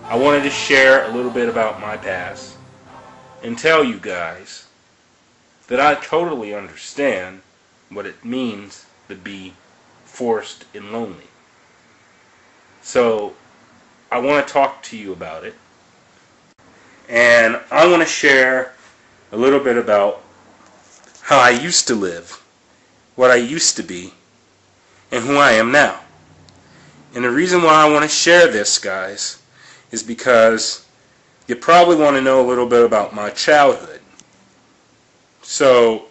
I wanted to share a little bit about my past and tell you guys that I totally understand what it means to be forced and lonely. So I want to talk to you about it, and I want to share a little bit about how I used to live, what I used to be, and who I am now. And the reason why I want to share this, guys, is because you probably want to know a little bit about my childhood. So,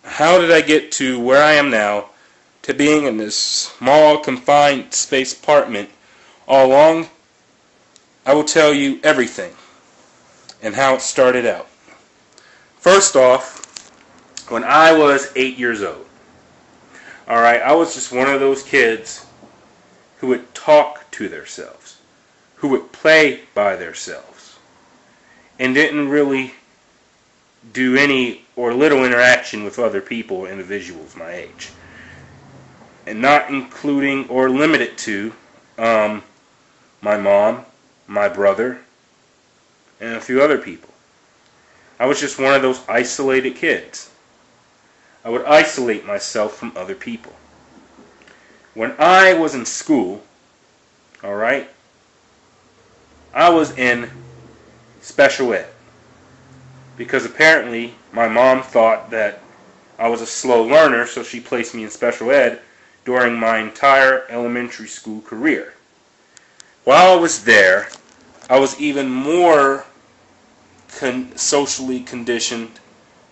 how did I get to where I am now, to being in this small, confined space apartment all along? I will tell you everything and how it started out. First off, when I was 8 years old, alright, I was just one of those kids who would talk to themselves, who would play by themselves, and didn't really do any or little interaction with other people or individuals my age. And not including or limited to my mom, my brother, and a few other people. I was just one of those isolated kids. I would isolate myself from other people. When I was in school, alright, I was in special ed. Because apparently my mom thought that I was a slow learner, so she placed me in special ed during my entire elementary school career. While I was there, I was even more socially conditioned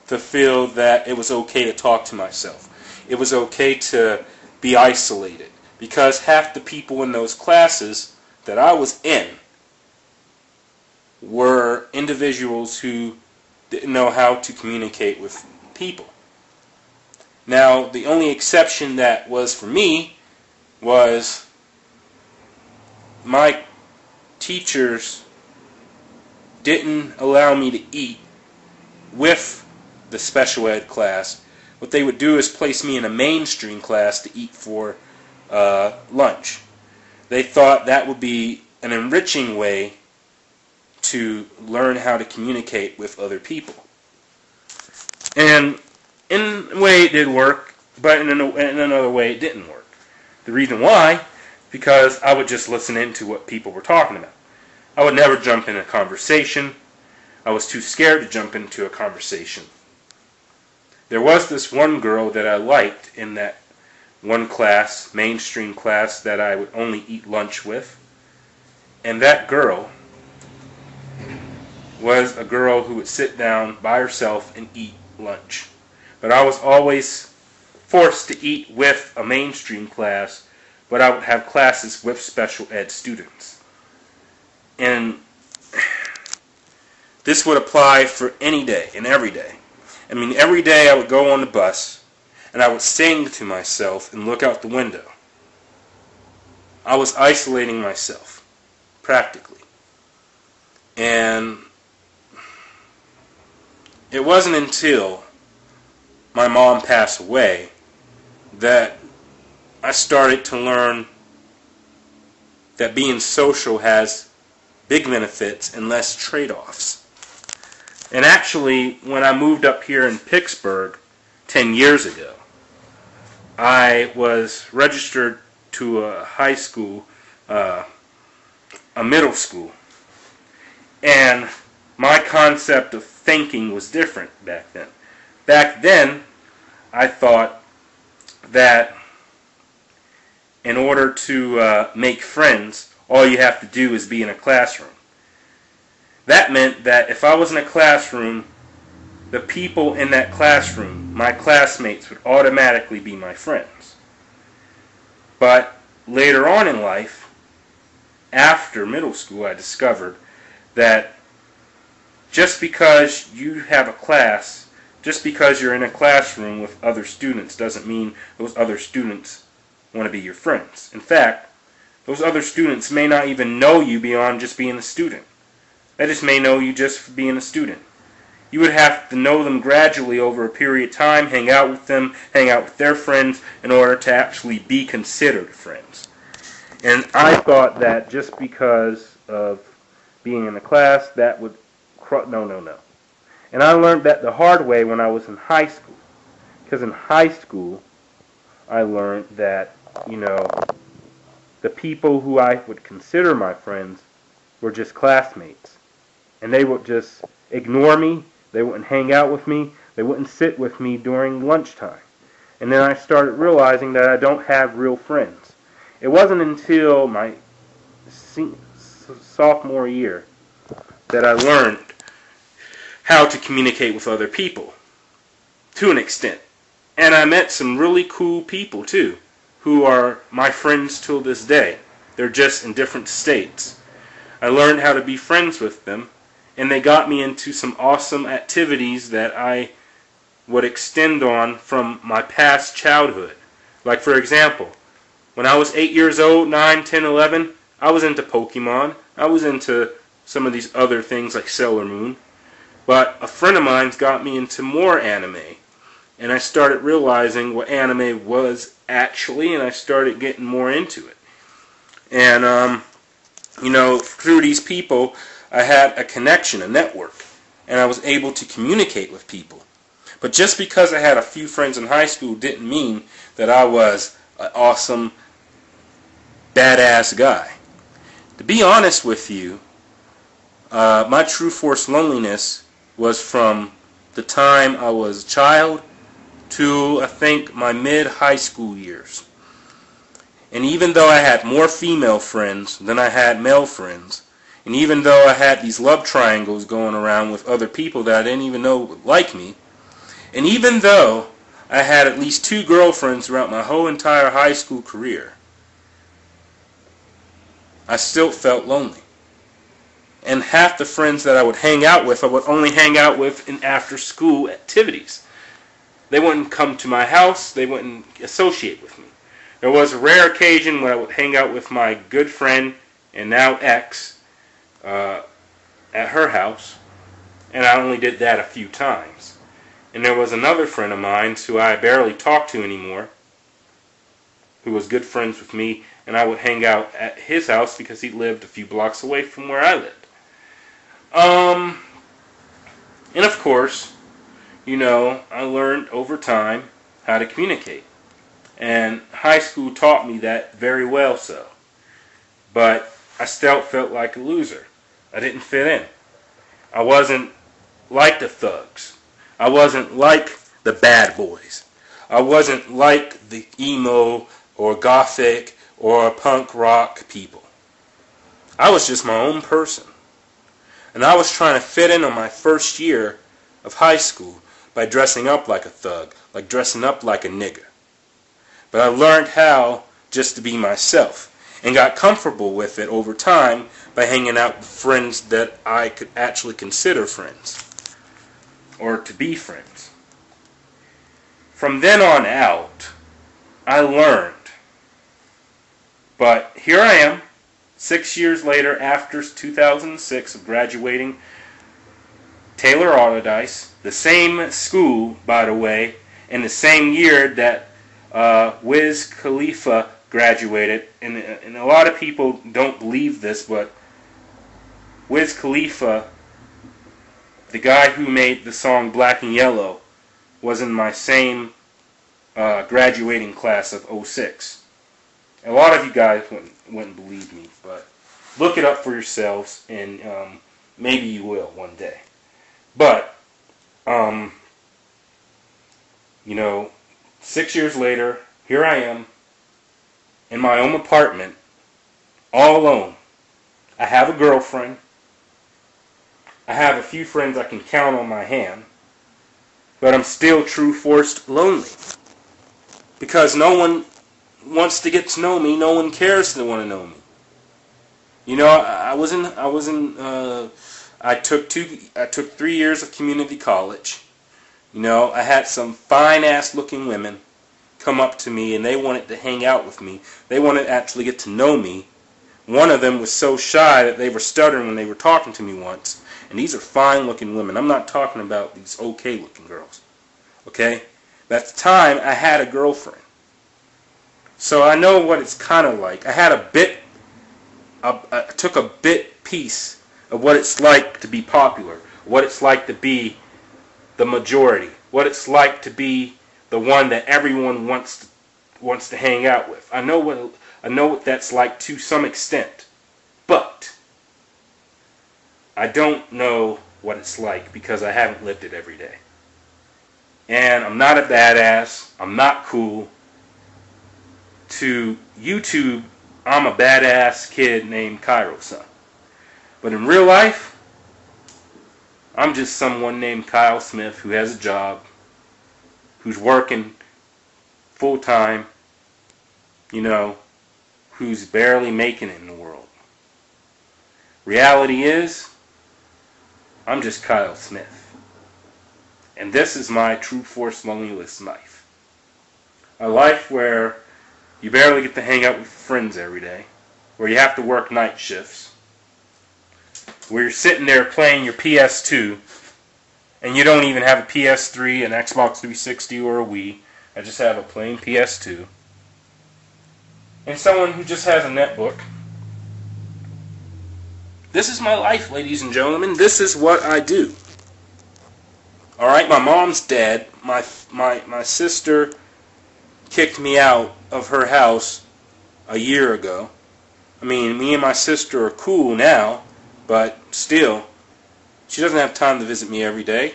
to feel that it was okay to talk to myself. It was okay to be isolated, because half the people in those classes that I was in were individuals who didn't know how to communicate with people. Now, the only exception that was for me was my teachers didn't allow me to eat with the special ed class. What they would do is place me in a mainstream class to eat for lunch. They thought that would be an enriching way to learn how to communicate with other people. And in a way it did work, but in another way it didn't work. The reason why, because I would just listen into what people were talking about. I would never jump in a conversation. I was too scared to jump into a conversation. There was this one girl that I liked in that one class, mainstream class, that I would only eat lunch with. And that girl was a girl who would sit down by herself and eat lunch. But I was always forced to eat with a mainstream class, but I would have classes with special ed students. And this would apply for any day and every day. I mean, every day I would go on the bus and I would sing to myself and look out the window. I was isolating myself, practically. And it wasn't until my mom passed away that I started to learn that being social has big benefits and less trade-offs. And actually, when I moved up here in Pittsburgh 10 years ago, I was registered to a high school, a middle school. And my concept of thinking was different back then. Back then, I thought that in order to make friends, all you have to do is be in a classroom. That meant that if I was in a classroom, the people in that classroom, my classmates, would automatically be my friends. But later on in life, after middle school, I discovered that just because you have a class, just because you're in a classroom with other students, doesn't mean those other students want to be your friends. In fact, those other students may not even know you beyond just being a student. They just may know you just for being a student. You would have to know them gradually over a period of time, hang out with them, hang out with their friends, in order to actually be considered friends. And I thought that just because of being in a class, that would no. And I learned that the hard way when I was in high school. Because in high school, I learned that, the people who I would consider my friends were just classmates. And they would just ignore me. They wouldn't hang out with me. They wouldn't sit with me during lunchtime. And then I started realizing that I don't have real friends. It wasn't until my sophomore year that I learned how to communicate with other people, to an extent. And I met some really cool people, too, who are my friends till this day. They're just in different states. I learned how to be friends with them, and they got me into some awesome activities that I would extend on from my past childhood. Like, for example, when I was 8 years old, 9, 10, 11, I was into Pokemon. I was into some of these other things like Sailor Moon. But a friend of mine's got me into more anime. And I started realizing what anime was actually, and I started getting more into it. And, through these people, I had a connection, a network, and I was able to communicate with people. But just because I had a few friends in high school didn't mean that I was an awesome, badass guy. To be honest with you, my true force loneliness was from the time I was a child to, I think, my mid-high school years. And even though I had more female friends than I had male friends, and even though I had these love triangles going around with other people that I didn't even know would like me, and even though I had at least 2 girlfriends throughout my whole entire high school career, I still felt lonely. And half the friends that I would hang out with, I would only hang out with in after-school activities. They wouldn't come to my house. They wouldn't associate with me. There was a rare occasion when I would hang out with my good friend and now ex at her house, and I only did that a few times. And there was another friend of mine who I barely talked to anymore, who was good friends with me, and I would hang out at his house because he lived a few blocks away from where I lived. And of course, I learned over time how to communicate. And high school taught me that very well so. But I still felt like a loser. I didn't fit in. I wasn't like the thugs. I wasn't like the bad boys. I wasn't like the emo or gothic or punk rock people. I was just my own person. And I was trying to fit in on my first year of high school by dressing up like a thug, like dressing up like a nigger. But I learned how just to be myself and got comfortable with it over time by hanging out with friends that I could actually consider friends or to be friends. From then on out, I learned. But here I am, 6 years later after 2006 of graduating Taylor Autodice, the same school, by the way, in the same year that Wiz Khalifa graduated. And a lot of people don't believe this, but Wiz Khalifa, the guy who made the song Black and Yellow, was in my same graduating class of '06. A lot of you guys wouldn't believe me, but look it up for yourselves, and maybe you will one day. But, 6 years later, here I am in my own apartment, all alone. I have a girlfriend. I have a few friends I can count on my hand. But I'm still true forced lonely. Because no one wants to get to know me. No one cares to want to know me. I took 3 years of community college. I had some fine-ass looking women come up to me and they wanted to hang out with me. They wanted to actually get to know me. One of them was so shy that they were stuttering when they were talking to me once. And these are fine-looking women. I'm not talking about these okay-looking girls. Okay? But at the time, I had a girlfriend. So I know what it's kind of like. I had a bit took a piece of what it's like to be popular, what it's like to be the majority, what it's like to be the one that everyone wants to hang out with. I know what that's like to some extent, but I don't know what it's like because I haven't lived it every day. And I'm not a badass. I'm not cool. To YouTube, I'm a badass kid named Cairo-san. But in real life, I'm just someone named Kyle Smith who has a job, who's working full time, who's barely making it in the world. Reality is, I'm just Kyle Smith. And this is my true force loneliness life. A life where you barely get to hang out with friends every day, where you have to work night shifts, where you're sitting there playing your PS2, and you don't even have a PS3, an Xbox 360, or a Wii. I just have a plain PS2. And someone who just has a netbook. This is my life, ladies and gentlemen. This is what I do. Alright, my mom's dead. My sister kicked me out of her house a year ago. I mean, me and my sister are cool now, but still, she doesn't have time to visit me every day.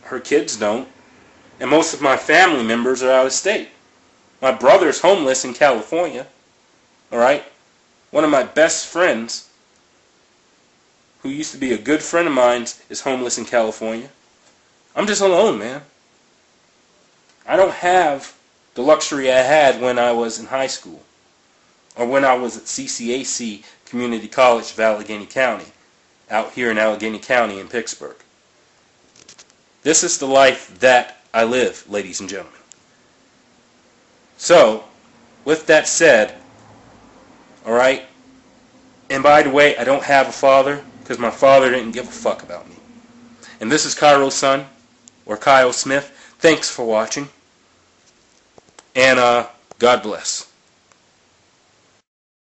Her kids don't. And most of my family members are out of state. My brother's homeless in California. Alright? One of my best friends, who used to be a good friend of mine, is homeless in California. I'm just alone, man. I don't have the luxury I had when I was in high school, or when I was at CCAC Community College of Allegheny County, out here in Allegheny County in Pittsburgh. This is the life that I live, ladies and gentlemen. So, with that said, alright, and by the way, I don't have a father, because my father didn't give a fuck about me. And this is Cairo's son, or Kyle Smith. Thanks for watching. And God bless.